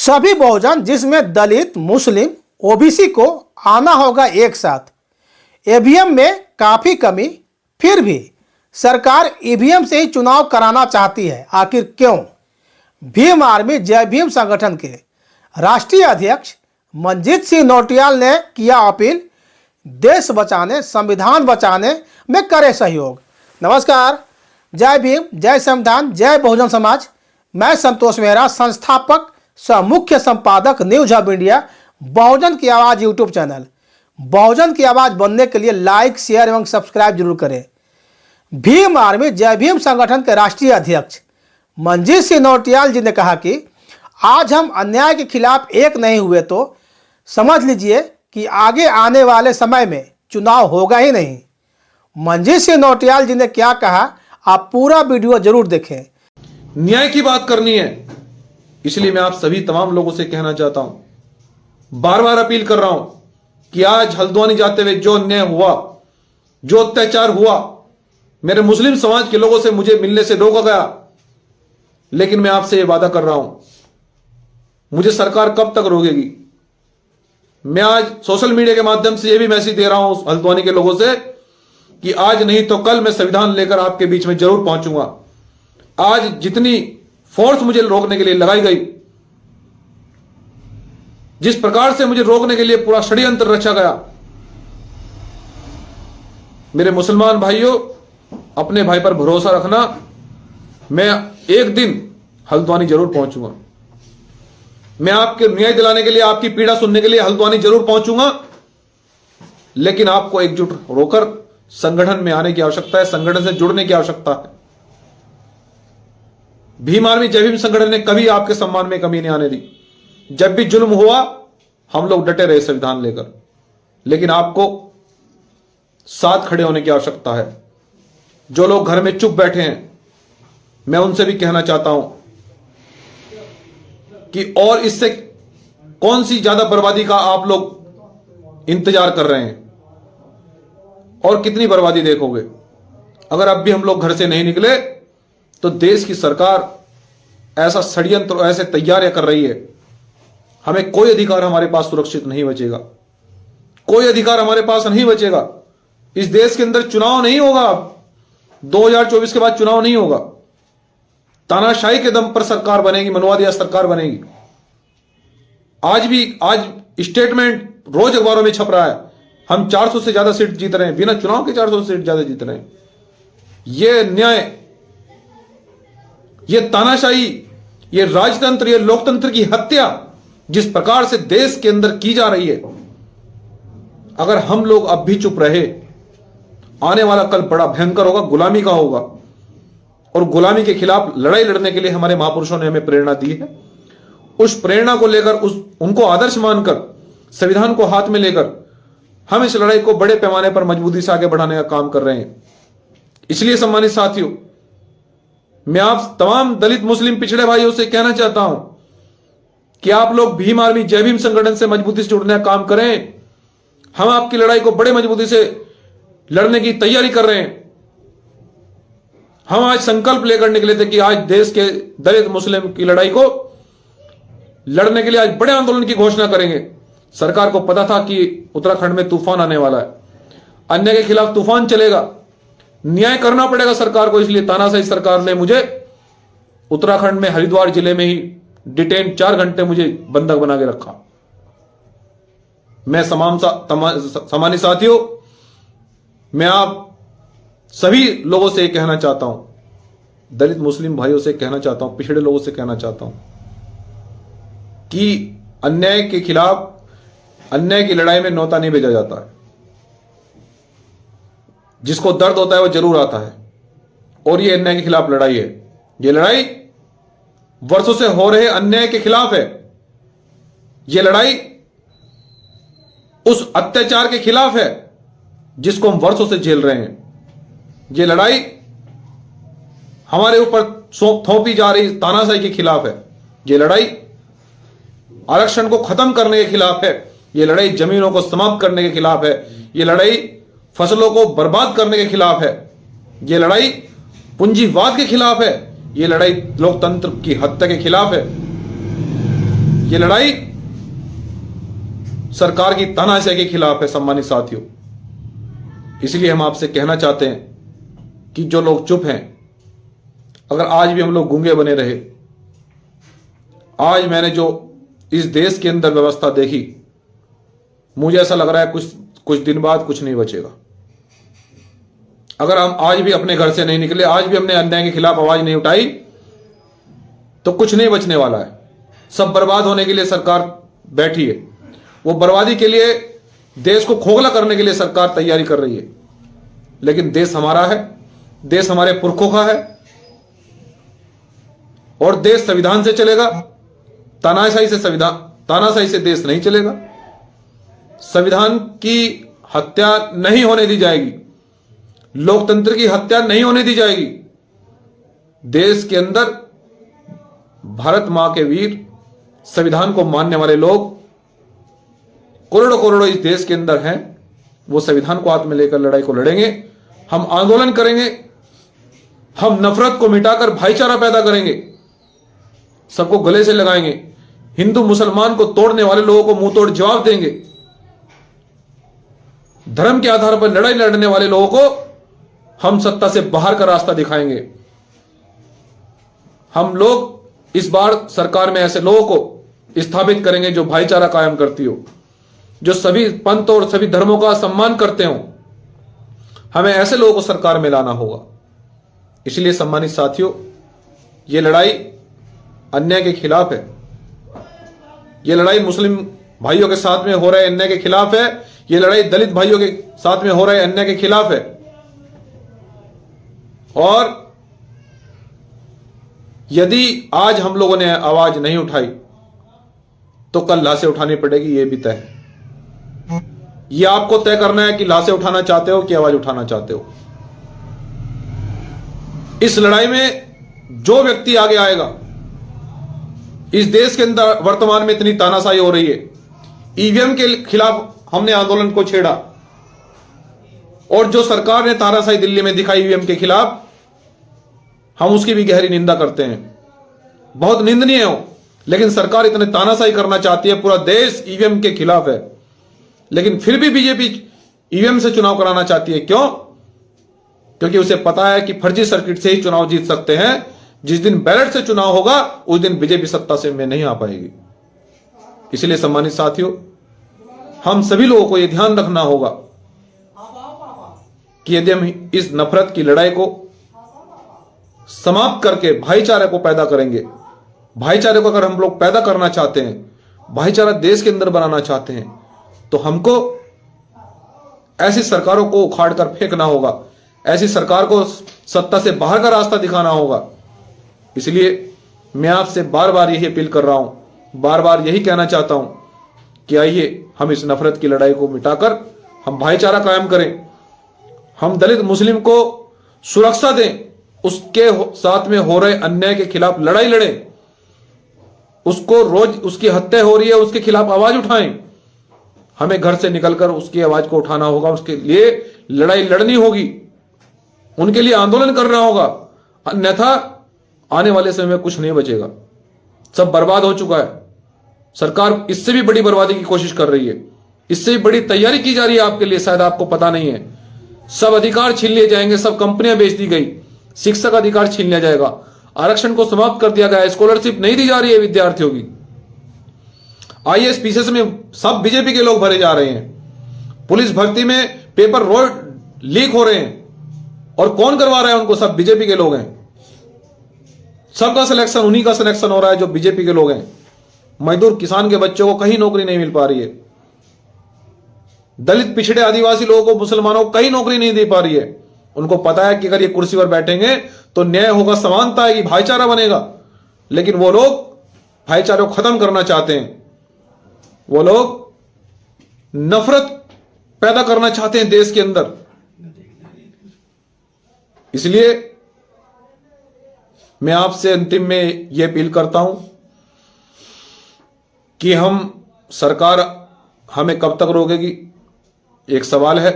सभी बहुजन जिसमें दलित, मुस्लिम, ओबीसी को आना होगा एक साथ। ईवीएम में काफ़ी कमी, फिर भी सरकार ईवीएम से ही चुनाव कराना चाहती है। आखिर क्यों? भीम आर्मी जय भीम संगठन के राष्ट्रीय अध्यक्ष मंजीत सिंह नौटियाल ने किया अपील, देश बचाने, संविधान बचाने में करे सहयोग। नमस्कार, जय भीम, जय संविधान, जय बहुजन समाज। मैं संतोष मेहरा, संस्थापक सह मुख्य संपादक न्यूज हब इंडिया, बहुजन की आवाज़ यूट्यूब चैनल। बहुजन की आवाज़ बनने के लिए लाइक, शेयर एवं सब्सक्राइब जरूर करें। भीम आर्मी जय भीम संगठन के राष्ट्रीय अध्यक्ष मंजीत सिंह नौटियाल जी ने कहा कि आज हम अन्याय के खिलाफ एक नहीं हुए तो समझ लीजिए कि आगे आने वाले समय में चुनाव होगा ही नहीं। मंजीत सिंह नौटियाल जी ने क्या कहा, आप पूरा वीडियो जरूर देखें। न्याय की बात करनी है, इसलिए मैं आप सभी तमाम लोगों से कहना चाहता हूं, बार बार अपील कर रहा हूं कि आज हल्द्वानी जाते हुए जो अन्याय हुआ, जो अत्याचार हुआ, मेरे मुस्लिम समाज के लोगों से मुझे मिलने से रोका गया, लेकिन मैं आपसे यह वादा कर रहा हूं, मुझे सरकार कब तक रोकेगी। मैं आज सोशल मीडिया के माध्यम से यह भी मैसेज दे रहा हूं हल्द्वानी के लोगों से कि आज नहीं तो कल मैं संविधान लेकर आपके बीच में जरूर पहुंचूंगा। आज जितनी फोर्स मुझे रोकने के लिए लगाई गई, जिस प्रकार से मुझे रोकने के लिए पूरा षड्यंत्र रचा गया, मेरे मुसलमान भाइयों, अपने भाई पर भरोसा रखना। मैं एक दिन हल्द्वानी जरूर पहुंचूंगा। मैं आपके न्याय दिलाने के लिए, आपकी पीड़ा सुनने के लिए हल्द्वानी जरूर पहुंचूंगा, लेकिन आपको एकजुट होकर संगठन में आने की आवश्यकता है, संगठन से जुड़ने की आवश्यकता है। भीम आर्मी जय भीम संगठन ने कभी आपके सम्मान में कमी नहीं आने दी। जब भी जुल्म हुआ, हम लोग डटे रहे संविधान लेकर, लेकिन आपको साथ खड़े होने की आवश्यकता है। जो लोग घर में चुप बैठे हैं, मैं उनसे भी कहना चाहता हूं कि और इससे कौन सी ज्यादा बर्बादी का आप लोग इंतजार कर रहे हैं, और कितनी बर्बादी देखोगे। अगर अब भी हम लोग घर से नहीं निकले तो देश की सरकार ऐसा षड्यंत्र, ऐसे तैयारियां कर रही है, हमें कोई अधिकार हमारे पास सुरक्षित नहीं बचेगा, कोई अधिकार हमारे पास नहीं बचेगा। इस देश के अंदर चुनाव नहीं होगा, 2024 के बाद चुनाव नहीं होगा। तानाशाही के दम पर सरकार बनेगी, मनवादी सरकार बनेगी। आज स्टेटमेंट रोज अखबारों में छप रहा है, हम 400 से ज्यादा सीट जीत रहे हैं, बिना चुनाव के 400 सीट ज्यादा जीत रहे हैं। यह न्याय, यह तानाशाही, यह राजतंत्र, यह लोकतंत्र की हत्या जिस प्रकार से देश के अंदर की जा रही है, अगर हम लोग अब भी चुप रहे, आने वाला कल बड़ा भयंकर होगा, गुलामी का होगा। और गुलामी के खिलाफ लड़ाई लड़ने के लिए हमारे महापुरुषों ने हमें प्रेरणा दी है। उस प्रेरणा को लेकर, उनको आदर्श मानकर, संविधान को हाथ में लेकर हम इस लड़ाई को बड़े पैमाने पर मजबूती से आगे बढ़ाने का काम कर रहे हैं। इसलिए सम्मानित साथियों, मैं आप तमाम दलित, मुस्लिम, पिछड़े भाइयों से कहना चाहता हूं कि आप लोग भीम आर्मी जय भीम संगठन से मजबूती से जुड़ने का काम करें। हम आपकी लड़ाई को बड़े मजबूती से लड़ने की तैयारी कर रहे हैं। हम आज संकल्प लेकर निकले थे कि आज देश के दलित, मुस्लिम की लड़ाई को लड़ने के लिए आज बड़े आंदोलन की घोषणा करेंगे। सरकार को पता था कि उत्तराखंड में तूफान आने वाला है, अन्याय के खिलाफ तूफान चलेगा, न्याय करना पड़ेगा सरकार को। इसलिए तानाशाही सरकार ने मुझे उत्तराखंड में हरिद्वार जिले में ही डिटेन 4 घंटे मुझे बंधक बना के रखा। मैं सामान्य साथियों, मैं आप सभी लोगों से कहना चाहता हूं, दलित, मुस्लिम भाइयों से कहना चाहता हूं, पिछड़े लोगों से कहना चाहता हूं कि अन्याय के खिलाफ, अन्याय की लड़ाई में न्योता नहीं भेजा जाता है। जिसको दर्द होता है वो जरूर आता है, और ये अन्याय के खिलाफ लड़ाई है। ये लड़ाई वर्षों से हो रहे अन्याय के खिलाफ है। ये लड़ाई उस अत्याचार के खिलाफ है जिसको हम वर्षों से झेल रहे हैं। ये लड़ाई हमारे ऊपर थोपी जा रही तानाशाही के खिलाफ है। ये लड़ाई आरक्षण को खत्म करने के खिलाफ है। ये लड़ाई जमीनों को समाप्त करने के खिलाफ है। ये लड़ाई फसलों को बर्बाद करने के खिलाफ है। ये लड़ाई पूंजीवाद के खिलाफ है। ये लड़ाई लोकतंत्र की हत्या के खिलाफ है। ये लड़ाई सरकार की तानाशाही के खिलाफ है सम्मानित साथियों। इसलिए हम आपसे कहना चाहते हैं कि जो लोग चुप हैं, अगर आज भी हम लोग गूंगे बने रहे, आज मैंने जो इस देश के अंदर व्यवस्था देखी, मुझे ऐसा लग रहा है कुछ दिन बाद कुछ नहीं बचेगा। अगर हम आज भी अपने घर से नहीं निकले, आज भी हमने अन्याय के खिलाफ आवाज नहीं उठाई, तो कुछ नहीं बचने वाला है। सब बर्बाद होने के लिए सरकार बैठी है। वो बर्बादी के लिए, देश को खोखला करने के लिए सरकार तैयारी कर रही है। लेकिन देश हमारा है, देश हमारे पुरखों का है, और देश संविधान से चलेगा। तानाशाही से देश नहीं चलेगा। संविधान की हत्या नहीं होने दी जाएगी, लोकतंत्र की हत्या नहीं होने दी जाएगी। देश के अंदर भारत मां के वीर, संविधान को मानने वाले लोग करोड़ों करोड़ों इस देश के अंदर हैं। वो संविधान को हाथ में लेकर लड़ाई को लड़ेंगे। हम आंदोलन करेंगे, हम नफरत को मिटाकर भाईचारा पैदा करेंगे, सबको गले से लगाएंगे, हिंदू मुसलमान को तोड़ने वाले लोगों को मुंह तोड़ जवाब देंगे, धर्म के आधार पर लड़ाई लड़ने वाले लोगों को हम सत्ता से बाहर का रास्ता दिखाएंगे। हम लोग इस बार सरकार में ऐसे लोगों को स्थापित करेंगे जो भाईचारा कायम करती हो, जो सभी पंथ और सभी धर्मों का सम्मान करते हो। हमें ऐसे लोगों को सरकार में लाना होगा। इसलिए सम्मानित साथियों, यह लड़ाई अन्याय के खिलाफ है। यह लड़ाई मुस्लिम भाइयों के साथ में हो रहे अन्याय के खिलाफ है। यह लड़ाई दलित भाइयों के साथ में हो रहे अन्याय के खिलाफ है। और यदि आज हम लोगों ने आवाज नहीं उठाई तो कल लाशें उठानी पड़ेगी, यह भी तय है। यह आपको तय करना है कि लाशें उठाना चाहते हो कि आवाज उठाना चाहते हो। इस लड़ाई में जो व्यक्ति आगे आएगा, इस देश के अंदर वर्तमान में इतनी तानाशाही हो रही है, ईवीएम के खिलाफ हमने आंदोलन को छेड़ा, और जो सरकार ने तानाशाही दिल्ली में दिखाई ईवीएम के खिलाफ, हम उसकी भी गहरी निंदा करते हैं। बहुत निंदनीय हो, लेकिन सरकार इतने तानाशाही करना चाहती है, पूरा देश ईवीएम के खिलाफ है, लेकिन फिर भी बीजेपी ईवीएम से चुनाव कराना चाहती है। क्यों? क्योंकि उसे पता है कि फर्जी सर्किट से ही चुनाव जीत सकते हैं। जिस दिन बैलेट से चुनाव होगा, उस दिन बीजेपी सत्ता से में नहीं आ पाएगी। इसलिए सम्मानित साथियों, हम सभी लोगों को यह ध्यान रखना होगा कि यदि हम इस नफरत की लड़ाई को समाप्त करके भाईचारे को पैदा करेंगे, भाईचारे को अगर हम लोग पैदा करना चाहते हैं, भाईचारा देश के अंदर बनाना चाहते हैं, तो हमको ऐसी सरकारों को उखाड़ कर फेंकना होगा, ऐसी सरकार को सत्ता से बाहर का रास्ता दिखाना होगा। इसलिए मैं आपसे बार बार यही अपील कर रहा हूं, बार बार यही कहना चाहता हूं कि आइए हम इस नफरत की लड़ाई को मिटाकर हम भाईचारा कायम करें, हम दलित मुस्लिम को सुरक्षा दें, उसके साथ में हो रहे अन्याय के खिलाफ लड़ाई लड़ें, उसको रोज उसकी हत्या हो रही है उसके खिलाफ आवाज उठाएं। हमें घर से निकलकर उसकी आवाज को उठाना होगा, उसके लिए लड़ाई लड़नी होगी, उनके लिए आंदोलन करना होगा। अन्यथा आने वाले समय में कुछ नहीं बचेगा, सब बर्बाद हो चुका है। सरकार इससे भी बड़ी बर्बादी की कोशिश कर रही है, इससे भी बड़ी तैयारी की जा रही है आपके लिए, शायद आपको पता नहीं है। सब अधिकार छीन लिए जाएंगे, सब कंपनियां बेच दी गई, शिक्षा का अधिकार छीन लिया जाएगा, आरक्षण को समाप्त कर दिया गया, स्कॉलरशिप नहीं दी जा रही है विद्यार्थियों की, आईएएस पीसीएस में सब बीजेपी के लोग भरे जा रहे हैं, पुलिस भर्ती में पेपर रोज लीक हो रहे हैं, और कौन करवा रहा है उनको? सब बीजेपी के लोग हैं। सबका सिलेक्शन उन्हीं का सिलेक्शन हो रहा है जो बीजेपी के लोग हैं। मजदूर किसान के बच्चों को कहीं नौकरी नहीं मिल पा रही है, दलित पिछड़े आदिवासी लोगों को, मुसलमानों को कहीं नौकरी नहीं दे पा रही है। उनको पता है कि अगर ये कुर्सी पर बैठेंगे तो न्याय होगा, समानता आएगी, भाईचारा बनेगा, लेकिन वो लोग भाईचारे को खत्म करना चाहते हैं, वो लोग नफरत पैदा करना चाहते हैं देश के अंदर। इसलिए मैं आपसे अंतिम में यह अपील करता हूं कि हम, सरकार हमें कब तक रोकेगी, एक सवाल है।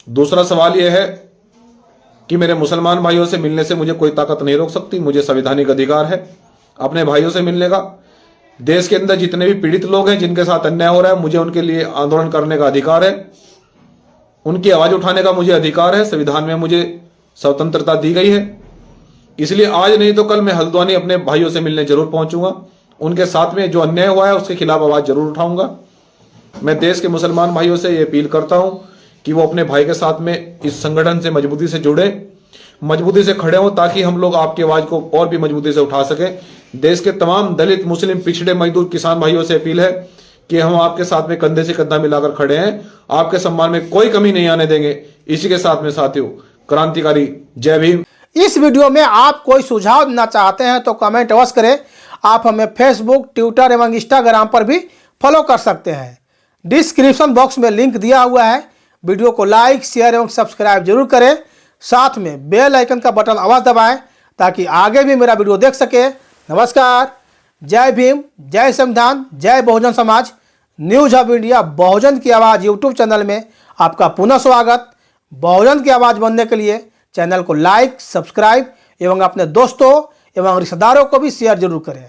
दूसरा सवाल यह है कि मेरे मुसलमान भाइयों से मिलने से मुझे कोई ताकत नहीं रोक सकती, मुझे संवैधानिक अधिकार है अपने भाइयों से मिलने का। देश के अंदर जितने भी पीड़ित लोग हैं, जिनके साथ अन्याय हो रहा है, मुझे उनके लिए आंदोलन करने का अधिकार है, उनकी आवाज उठाने का मुझे अधिकार है। संविधान में मुझे स्वतंत्रता दी गई है। इसलिए आज नहीं तो कल मैं हल्द्वानी अपने भाइयों से मिलने जरूर पहुंचूंगा। उनके साथ में जो अन्याय हुआ है उसके खिलाफ आवाज जरूर उठाऊंगा। मैं देश के मुसलमान भाइयों से ये अपील करता हूं कि वो अपने भाई के साथ में इस संगठन से मजबूती से जुड़े, मजबूती से खड़े हों, ताकि हम लोग आपकी आवाज को और भी मजबूती से उठा सकें। देश के तमाम दलित, मुस्लिम, पिछड़े, मजदूर, किसान भाइयों से अपील है कि हम आपके साथ में कंधे से कंधा मिलाकर खड़े हैं, आपके सम्मान में कोई कमी नहीं आने देंगे। इसी के साथ में साथियों, क्रांतिकारी जय भीम। इस वीडियो में आप कोई सुझाव देना चाहते हैं तो कमेंट अवश्य करें। आप हमें फेसबुक, ट्विटर एवं इंस्टाग्राम पर भी फॉलो कर सकते हैं। डिस्क्रिप्शन बॉक्स में लिंक दिया हुआ है। वीडियो को लाइक, शेयर एवं सब्सक्राइब जरूर करें। साथ में बेल आइकन का बटन अवश्य दबाएं ताकि आगे भी मेरा वीडियो देख सके। नमस्कार, जय भीम, जय संविधान, जय Bahujan Samaj. News hub India बहुजन की आवाज़ यूट्यूब चैनल में आपका पुनः स्वागत। बहुजन की आवाज़ बनने के लिए चैनल को लाइक, सब्सक्राइब एवं अपने दोस्तों एवं रिश्तेदारों को भी शेयर जरूर करें।